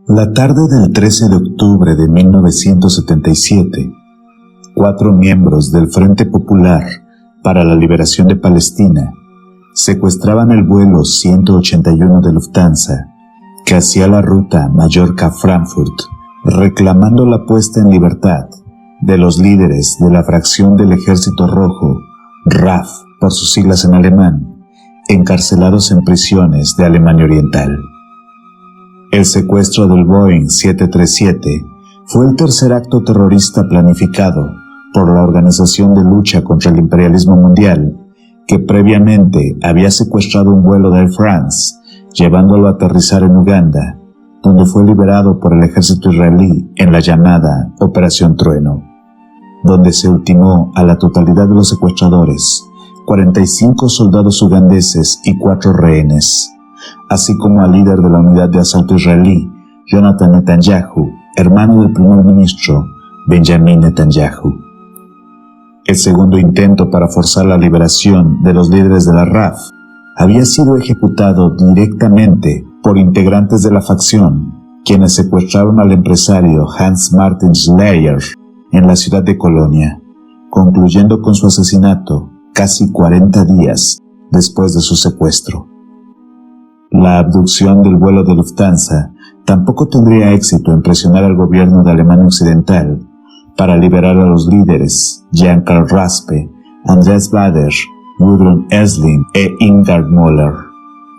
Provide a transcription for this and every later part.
La tarde del 13 de octubre de 1977, 4 miembros del Frente Popular para la Liberación de Palestina secuestraban el vuelo 181 de Lufthansa que hacía la ruta Mallorca-Frankfurt, reclamando la puesta en libertad de los líderes de la fracción del Ejército Rojo, RAF por sus siglas en alemán, encarcelados en prisiones de Alemania Oriental. El secuestro del Boeing 737 fue el tercer acto terrorista planificado por la Organización de Lucha contra el Imperialismo Mundial, que previamente había secuestrado un vuelo de Air France, llevándolo a aterrizar en Uganda, donde fue liberado por el ejército israelí en la llamada Operación Trueno, donde se ultimó a la totalidad de los secuestradores, 45 soldados ugandeses y 4 rehenes, así como al líder de la unidad de asalto israelí, Jonathan Netanyahu, hermano del primer ministro Benjamin Netanyahu. El segundo intento para forzar la liberación de los líderes de la RAF había sido ejecutado directamente por integrantes de la facción, quienes secuestraron al empresario Hans Martin Schleyer en la ciudad de Colonia, concluyendo con su asesinato casi 40 días después de su secuestro. La abducción del vuelo de Lufthansa tampoco tendría éxito en presionar al gobierno de Alemania Occidental para liberar a los líderes Jan Karl Raspe, Andreas Baader, Gudrun Essling e Ingard Moller,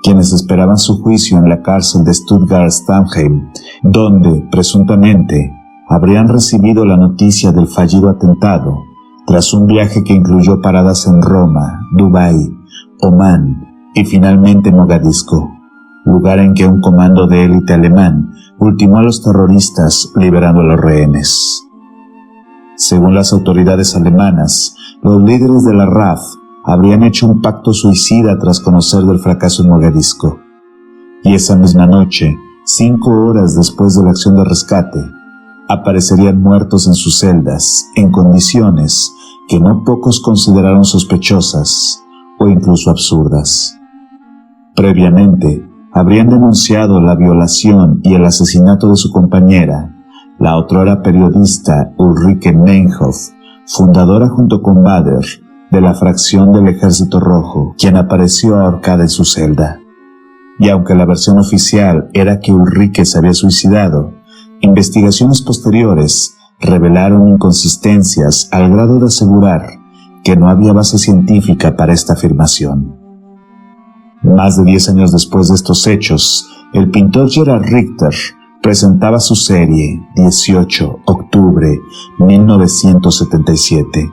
quienes esperaban su juicio en la cárcel de Stuttgart-Stammheim, donde, presuntamente, habrían recibido la noticia del fallido atentado, tras un viaje que incluyó paradas en Roma, Dubái, Omán y finalmente Mogadiscio, lugar en que un comando de élite alemán ultimó a los terroristas liberando a los rehenes. Según las autoridades alemanas, los líderes de la RAF habrían hecho un pacto suicida tras conocer del fracaso en Mogadiscio, y esa misma noche, 5 horas después de la acción de rescate, aparecerían muertos en sus celdas, en condiciones que no pocos consideraron sospechosas o incluso absurdas. Previamente, habrían denunciado la violación y el asesinato de su compañera, la otrora periodista Ulrike Meinhof, fundadora junto con Baader de la fracción del Ejército Rojo, quien apareció ahorcada en su celda. Y aunque la versión oficial era que Ulrike se había suicidado, investigaciones posteriores revelaron inconsistencias al grado de asegurar que no había base científica para esta afirmación. Más de 10 años después de estos hechos, el pintor Gerhard Richter presentaba su serie 18 octubre 1977,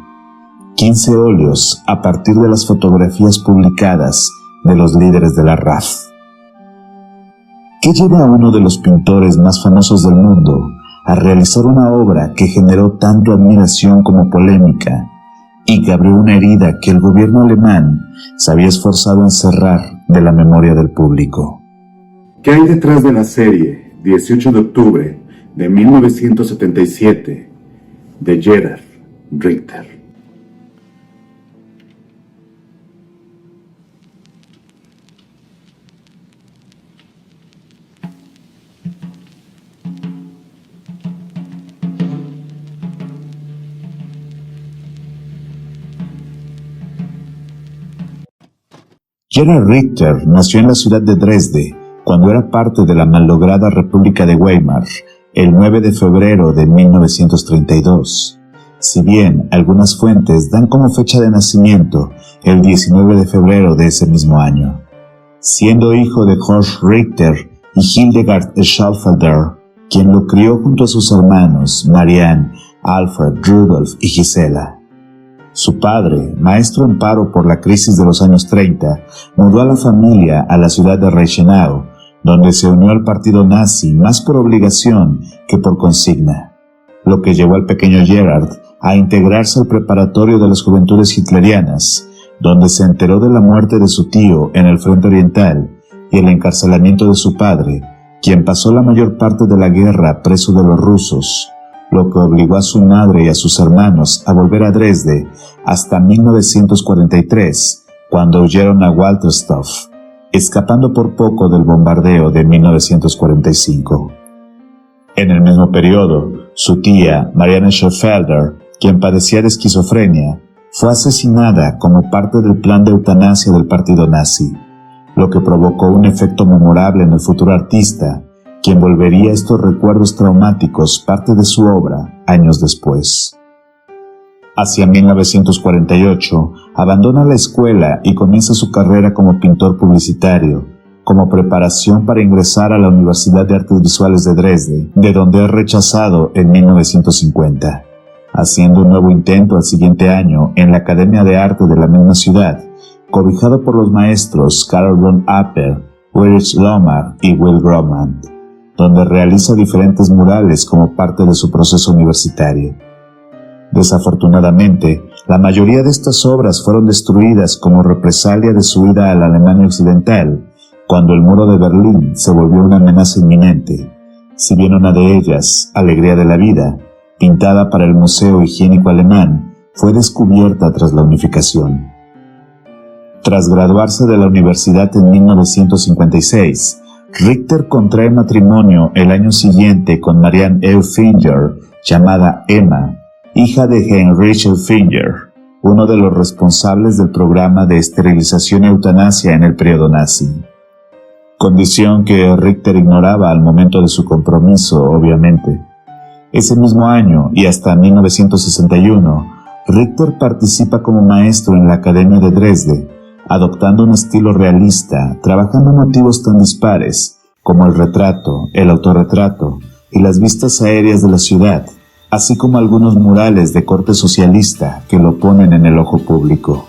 15 óleos a partir de las fotografías publicadas de los líderes de la RAF. ¿Qué lleva a uno de los pintores más famosos del mundo a realizar una obra que generó tanto admiración como polémica y que abrió una herida que el gobierno alemán se había esforzado en cerrar de la memoria del público? ¿Qué hay detrás de la serie 18 de octubre de 1977 de Gerhard Richter? Gerhard Richter nació en la ciudad de Dresde cuando era parte de la malograda República de Weimar el 9 de febrero de 1932. Si bien algunas fuentes dan como fecha de nacimiento el 19 de febrero de ese mismo año. Siendo hijo de Horst Richter y Hildegard Schaufelder, quien lo crió junto a sus hermanos Marianne, Alfred, Rudolf y Gisela. Su padre, maestro en paro por la crisis de los años 30, mudó a la familia a la ciudad de Reichenau, donde se unió al partido nazi más por obligación que por consigna, lo que llevó al pequeño Gerhard a integrarse al preparatorio de las Juventudes Hitlerianas, donde se enteró de la muerte de su tío en el Frente Oriental y el encarcelamiento de su padre, quien pasó la mayor parte de la guerra preso de los rusos, lo que obligó a su madre y a sus hermanos a volver a Dresde hasta 1943, cuando huyeron a Walterstorf, escapando por poco del bombardeo de 1945. En el mismo periodo, su tía, Marianne Schoenfelder, quien padecía de esquizofrenia, fue asesinada como parte del plan de eutanasia del partido nazi, lo que provocó un efecto memorable en el futuro artista, quien volvería estos recuerdos traumáticos parte de su obra años después. Hacia 1948, abandona la escuela y comienza su carrera como pintor publicitario, como preparación para ingresar a la Universidad de Artes Visuales de Dresde, de donde es rechazado en 1950, haciendo un nuevo intento al siguiente año en la Academia de Arte de la misma ciudad, cobijado por los maestros Karl von Apper, Ulrich Lohmar y Will Grohmann, donde realiza diferentes murales como parte de su proceso universitario. Desafortunadamente, la mayoría de estas obras fueron destruidas como represalia de su ida a la Alemania Occidental, cuando el muro de Berlín se volvió una amenaza inminente, si bien una de ellas, Alegría de la Vida, pintada para el Museo Higiénico Alemán, fue descubierta tras la unificación. Tras graduarse de la universidad en 1956, Richter contrae matrimonio el año siguiente con Marianne Elfinger, llamada Emma, hija de Heinrich Elfinger, uno de los responsables del programa de esterilización y eutanasia en el periodo nazi. Condición que Richter ignoraba al momento de su compromiso, obviamente. Ese mismo año y hasta 1961, Richter participa como maestro en la Academia de Dresde, adoptando un estilo realista, trabajando motivos tan dispares como el retrato, el autorretrato y las vistas aéreas de la ciudad, así como algunos murales de corte socialista que lo ponen en el ojo público.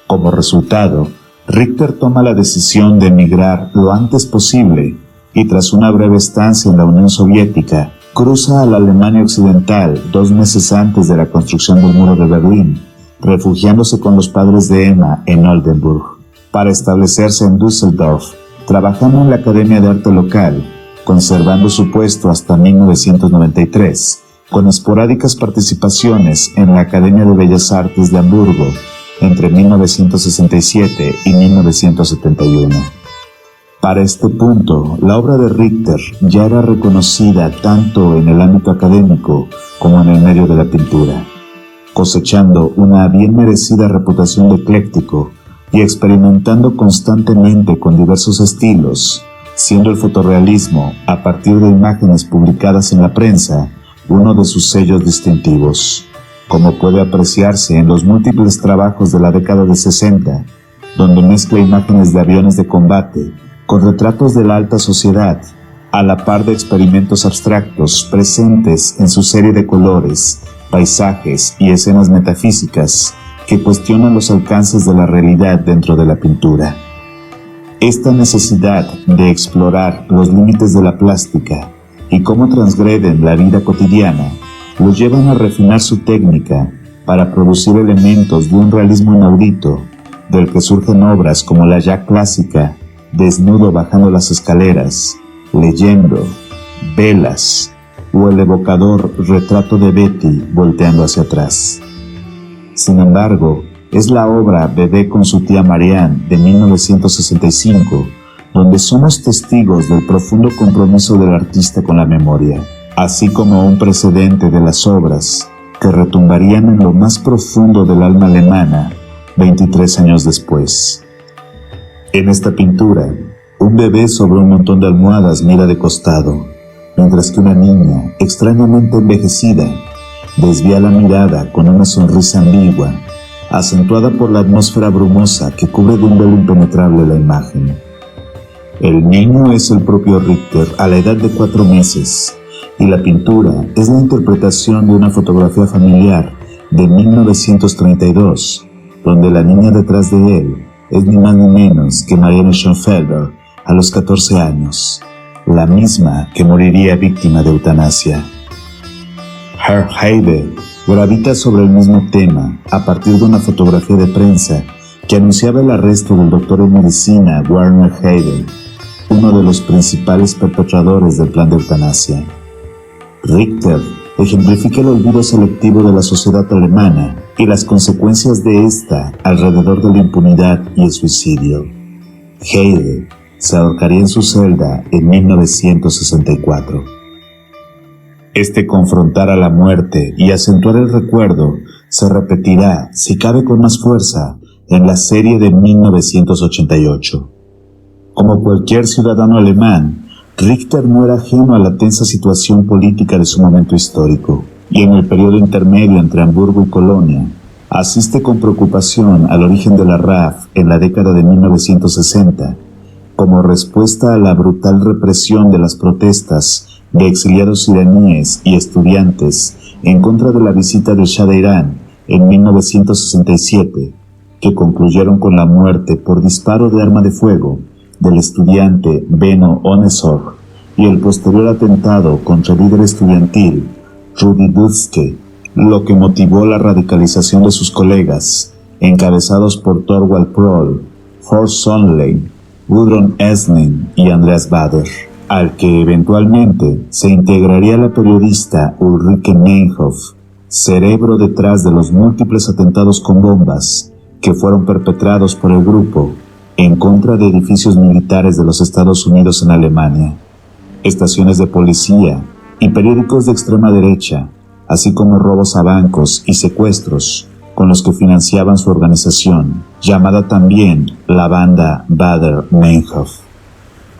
Como resultado, Richter toma la decisión de emigrar lo antes posible y tras una breve estancia en la Unión Soviética, cruza a la Alemania Occidental 2 meses antes de la construcción del muro de Berlín, refugiándose con los padres de Emma en Oldenburg, para establecerse en Düsseldorf, trabajando en la Academia de Arte local, conservando su puesto hasta 1993, con esporádicas participaciones en la Academia de Bellas Artes de Hamburgo entre 1967 y 1971. Para este punto, la obra de Richter ya era reconocida tanto en el ámbito académico como en el medio de la pintura, cosechando una bien merecida reputación de ecléctico y experimentando constantemente con diversos estilos, siendo el fotorrealismo, a partir de imágenes publicadas en la prensa, uno de sus sellos distintivos, como puede apreciarse en los múltiples trabajos de la década de 60, donde mezcla imágenes de aviones de combate con retratos de la alta sociedad, a la par de experimentos abstractos presentes en su serie de colores, paisajes y escenas metafísicas que cuestionan los alcances de la realidad dentro de la pintura. Esta necesidad de explorar los límites de la plástica y cómo transgreden la vida cotidiana lo llevan a refinar su técnica para producir elementos de un realismo inaudito, del que surgen obras como la ya clásica Desnudo bajando las escaleras, Leyendo, Velas, o el evocador Retrato de Betty volteando hacia atrás. Sin embargo, es la obra Bebé con su tía Marianne de 1965, donde somos testigos del profundo compromiso del artista con la memoria, así como un precedente de las obras que retumbarían en lo más profundo del alma alemana 23 años después. En esta pintura, un bebé sobre un montón de almohadas mira de costado, mientras que una niña, extrañamente envejecida, desvía la mirada con una sonrisa ambigua, acentuada por la atmósfera brumosa que cubre de un velo impenetrable la imagen. El niño es el propio Richter a la edad de 4 meses, y la pintura es la interpretación de una fotografía familiar de 1932, donde la niña detrás de él es ni más ni menos que Marianne Schoenfelder a los 14 años, la misma que moriría víctima de eutanasia. Herr Heide gravita sobre el mismo tema a partir de una fotografía de prensa que anunciaba el arresto del doctor en medicina Werner Heide, uno de los principales perpetradores del plan de eutanasia. Richter ejemplifica el olvido selectivo de la sociedad alemana y las consecuencias de esta alrededor de la impunidad y el suicidio. Heide se ahorcaría en su celda en 1964. Este confrontar a la muerte y acentuar el recuerdo se repetirá, si cabe con más fuerza, en la serie de 1988. Como cualquier ciudadano alemán, Richter no era ajeno a la tensa situación política de su momento histórico, y en el periodo intermedio entre Hamburgo y Colonia, asiste con preocupación al origen de la RAF en la década de 1960, como respuesta a la brutal represión de las protestas de exiliados iraníes y estudiantes en contra de la visita del Shah de Irán en 1967, que concluyeron con la muerte por disparo de arma de fuego del estudiante Benno Ohnesorg y el posterior atentado contra el líder estudiantil Rudi Dutschke, lo que motivó la radicalización de sus colegas, encabezados por Torvald Proll, Horst Sondlein, Gudrun Esslin y Andreas Bader, al que eventualmente se integraría la periodista Ulrike Meinhof, cerebro detrás de los múltiples atentados con bombas que fueron perpetrados por el grupo en contra de edificios militares de los Estados Unidos en Alemania, estaciones de policía y periódicos de extrema derecha, así como robos a bancos y secuestros con los que financiaban su organización, llamada también la banda Bader-Meinhof.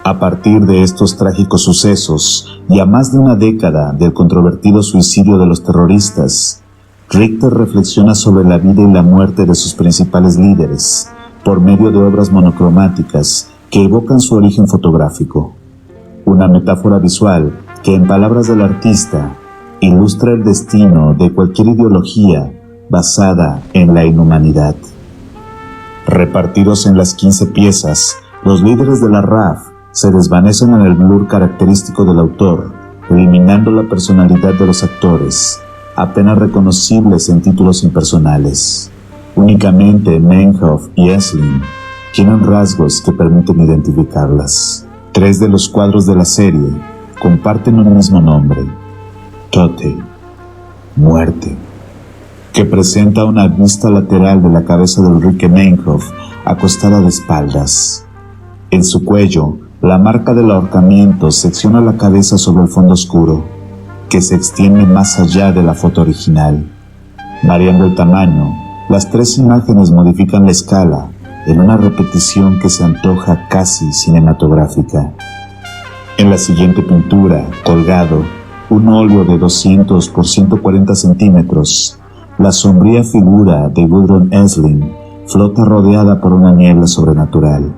A partir de estos trágicos sucesos y a más de una década del controvertido suicidio de los terroristas, Richter reflexiona sobre la vida y la muerte de sus principales líderes por medio de obras monocromáticas que evocan su origen fotográfico. Una metáfora visual que, en palabras del artista, ilustra el destino de cualquier ideología basada en la inhumanidad. Repartidos en las 15 piezas, los líderes de la RAF se desvanecen en el blur característico del autor, eliminando la personalidad de los actores, apenas reconocibles en títulos impersonales. Únicamente Meinhof y Esslin tienen rasgos que permiten identificarlas. 3 de los cuadros de la serie comparten un mismo nombre: Tote, muerte, que presenta una vista lateral de la cabeza de Ulrike Meinhof acostada de espaldas. En su cuello, la marca del ahorcamiento secciona la cabeza sobre el fondo oscuro, que se extiende más allá de la foto original. Variando el tamaño, las 3 imágenes modifican la escala en una repetición que se antoja casi cinematográfica. En la siguiente pintura, colgado, un óleo de 200 por 140 centímetros, la sombría figura de Gudrun Esslin flota rodeada por una niebla sobrenatural.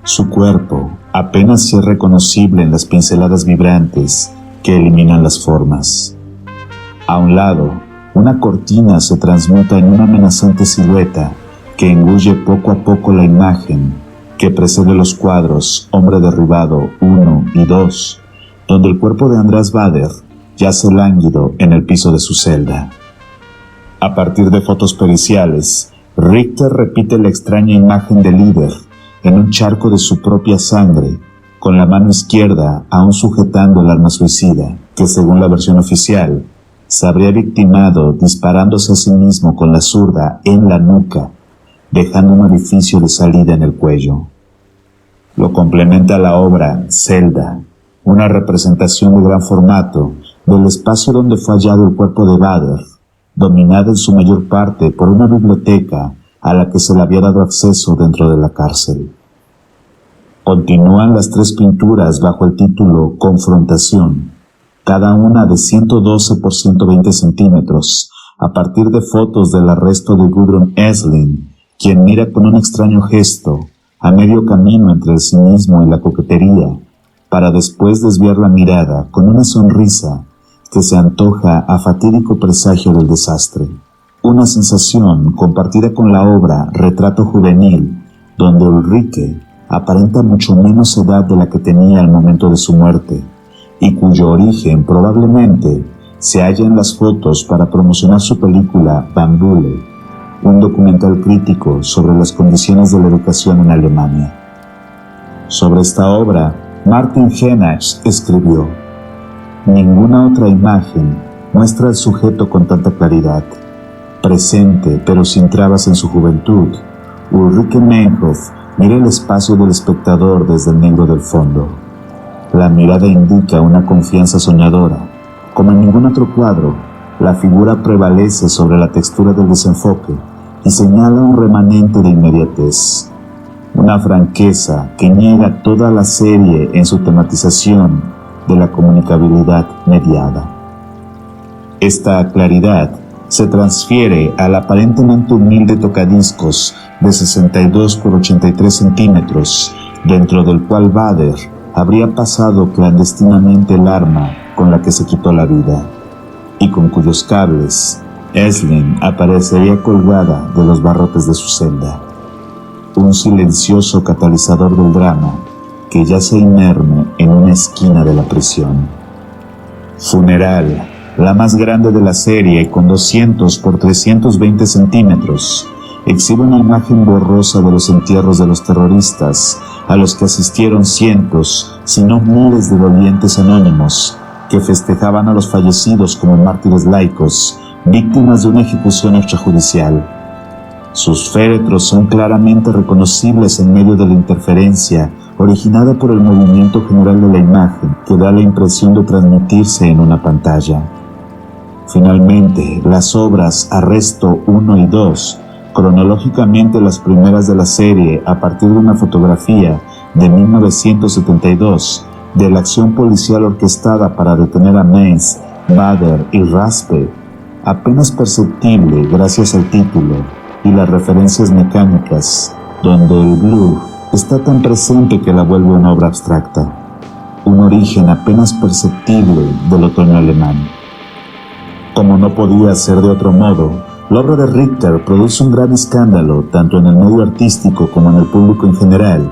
Su cuerpo apenas si es reconocible en las pinceladas vibrantes que eliminan las formas. A un lado, una cortina se transmuta en una amenazante silueta que engulle poco a poco la imagen que precede los cuadros Hombre Derribado 1 y 2, donde el cuerpo de Andreas Bader yace lánguido en el piso de su celda. A partir de fotos periciales, Richter repite la extraña imagen del líder en un charco de su propia sangre, con la mano izquierda aún sujetando el arma suicida, que según la versión oficial, se habría victimado disparándose a sí mismo con la zurda en la nuca, dejando un orificio de salida en el cuello. Lo complementa la obra Celda, una representación de gran formato del espacio donde fue hallado el cuerpo de Bader, dominada en su mayor parte por una biblioteca a la que se le había dado acceso dentro de la cárcel. Continúan las 3 pinturas bajo el título Confrontación, cada una de 112 por 120 centímetros, a partir de fotos del arresto de Gudrun Esslin, quien mira con un extraño gesto, a medio camino entre el cinismo y la coquetería, para después desviar la mirada con una sonrisa que se antoja a fatídico presagio del desastre. Una sensación compartida con la obra Retrato Juvenil, donde Ulrike aparenta mucho menos edad de la que tenía al momento de su muerte, y cuyo origen probablemente se halla en las fotos para promocionar su película Bambule, un documental crítico sobre las condiciones de la educación en Alemania. Sobre esta obra, Martin Henach escribió: ninguna otra imagen muestra al sujeto con tanta claridad. Presente, pero sin trabas en su juventud, Ulrike Meinhof mira el espacio del espectador desde el negro del fondo. La mirada indica una confianza soñadora, Como en ningún otro cuadro, la figura prevalece sobre la textura del desenfoque y señala un remanente de inmediatez, una franqueza que niega toda la serie en su tematización de la comunicabilidad mediada. Esta claridad se transfiere al aparentemente humilde tocadiscos de 62 por 83 centímetros, dentro del cual Bader habría pasado clandestinamente el arma con la que se quitó la vida, y con cuyos cables Esslin aparecería colgada de los barrotes de su celda. Un silencioso catalizador del drama que yace inerme en una esquina de la prisión. Funeral, la más grande de la serie, con 200 por 320 centímetros, exhibe una imagen borrosa de los entierros de los terroristas, a los que asistieron cientos, si no miles de dolientes anónimos, que festejaban a los fallecidos como mártires laicos, víctimas de una ejecución extrajudicial. Sus féretros son claramente reconocibles en medio de la interferencia originada por el movimiento general de la imagen, que da la impresión de transmitirse en una pantalla. Finalmente, las obras Arresto 1 y 2, cronológicamente las primeras de la serie a partir de una fotografía de 1972 de la acción policial orquestada para detener a Mays, Bader y Raspe, apenas perceptible gracias al título y las referencias mecánicas, donde el blur está tan presente que la vuelve una obra abstracta, un origen apenas perceptible del otoño alemán. Como no podía ser de otro modo, la obra de Richter produce un gran escándalo tanto en el medio artístico como en el público en general,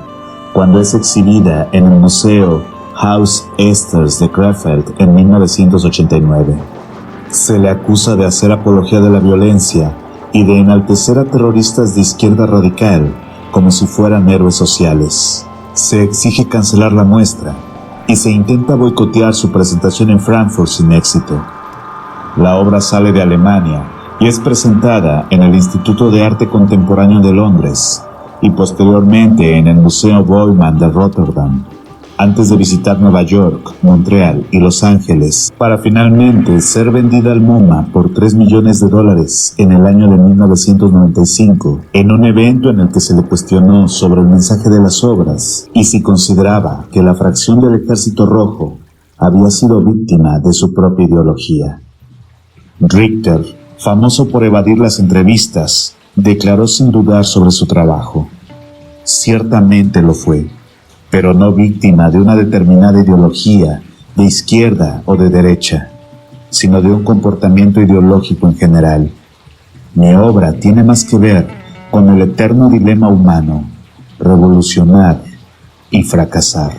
cuando es exhibida en el Museo Haus Esters de Krefeld en 1989. Se le acusa de hacer apología de la violencia y de enaltecer a terroristas de izquierda radical como si fueran héroes sociales. Se exige cancelar la muestra y se intenta boicotear su presentación en Frankfurt sin éxito. La obra sale de Alemania y es presentada en el Instituto de Arte Contemporáneo de Londres y posteriormente en el Museo Beuys de Rotterdam, antes de visitar Nueva York, Montreal y Los Ángeles, para finalmente ser vendida al MoMA por $3 millones en el año de 1995, en un evento en el que se le cuestionó sobre el mensaje de las obras y si consideraba que la fracción del Ejército Rojo había sido víctima de su propia ideología. Richter, famoso por evadir las entrevistas, declaró sin dudar sobre su trabajo. Ciertamente lo fue, pero no víctima de una determinada ideología, de izquierda o de derecha, sino de un comportamiento ideológico en general. Mi obra tiene más que ver con el eterno dilema humano, revolucionar y fracasar.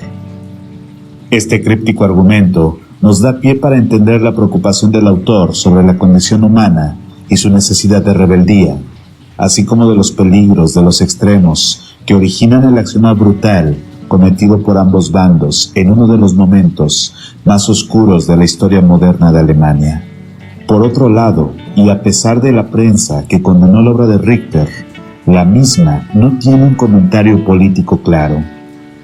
Este críptico argumento nos da pie para entender la preocupación del autor sobre la condición humana y su necesidad de rebeldía, así como de los peligros de los extremos que originan el accionar brutal cometido por ambos bandos en uno de los momentos más oscuros de la historia moderna de Alemania. Por otro lado, y a pesar de la prensa que condenó la obra de Richter, la misma no tiene un comentario político claro,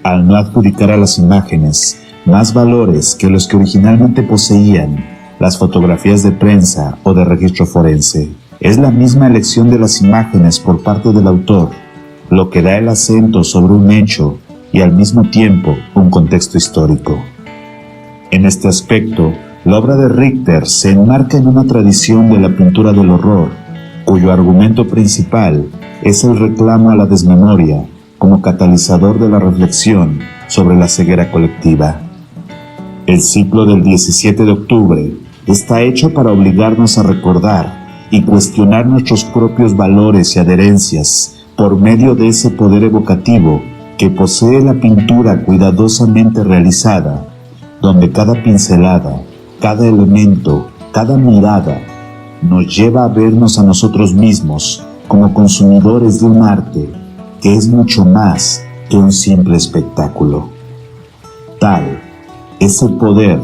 al no adjudicar a las imágenes más valores que los que originalmente poseían las fotografías de prensa o de registro forense. Es la misma elección de las imágenes por parte del autor lo que da el acento sobre un hecho y al mismo tiempo un contexto histórico. En este aspecto, la obra de Richter se enmarca en una tradición de la pintura del horror, cuyo argumento principal es el reclamo a la desmemoria como catalizador de la reflexión sobre la ceguera colectiva. El ciclo del 17 de octubre está hecho para obligarnos a recordar y cuestionar nuestros propios valores y adherencias por medio de ese poder evocativo que posee la pintura cuidadosamente realizada, donde cada pincelada, cada elemento, cada mirada nos lleva a vernos a nosotros mismos como consumidores de un arte que es mucho más que un simple espectáculo. Tal es el poder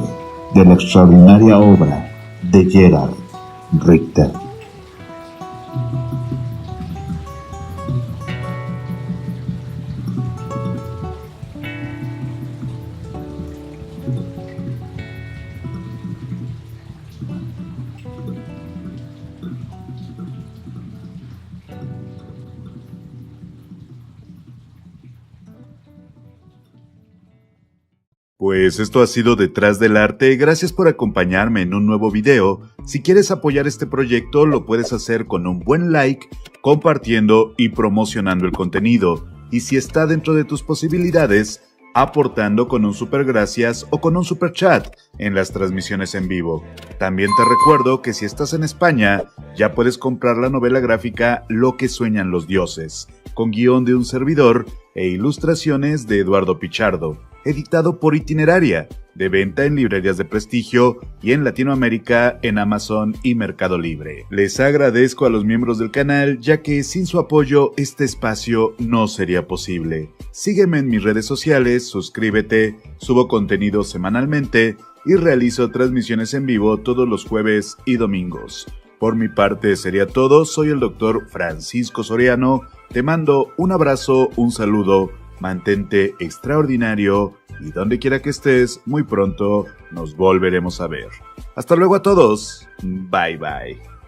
de la extraordinaria obra de Gerhard Richter. Pues esto ha sido Detrás del Arte, gracias por acompañarme en un nuevo video. Si quieres apoyar este proyecto lo puedes hacer con un buen like, compartiendo y promocionando el contenido. Y si está dentro de tus posibilidades, aportando con un super gracias o con un super chat en las transmisiones en vivo. También te recuerdo que si estás en España, ya puedes comprar la novela gráfica Lo que sueñan los dioses, con guión de un servidor e ilustraciones de Eduardo Pichardo, editado por Itineraria, de venta en librerías de prestigio y en Latinoamérica en Amazon y Mercado Libre. Les agradezco a los miembros del canal, ya que sin su apoyo este espacio no sería posible. Sígueme en mis redes sociales, suscríbete, subo contenido semanalmente y realizo transmisiones en vivo todos los jueves y domingos. Por mi parte sería todo, soy el Dr. Francisco Soriano, te mando un abrazo, un saludo, mantente extraordinario y donde quiera que estés, muy pronto nos volveremos a ver. Hasta luego a todos, bye bye.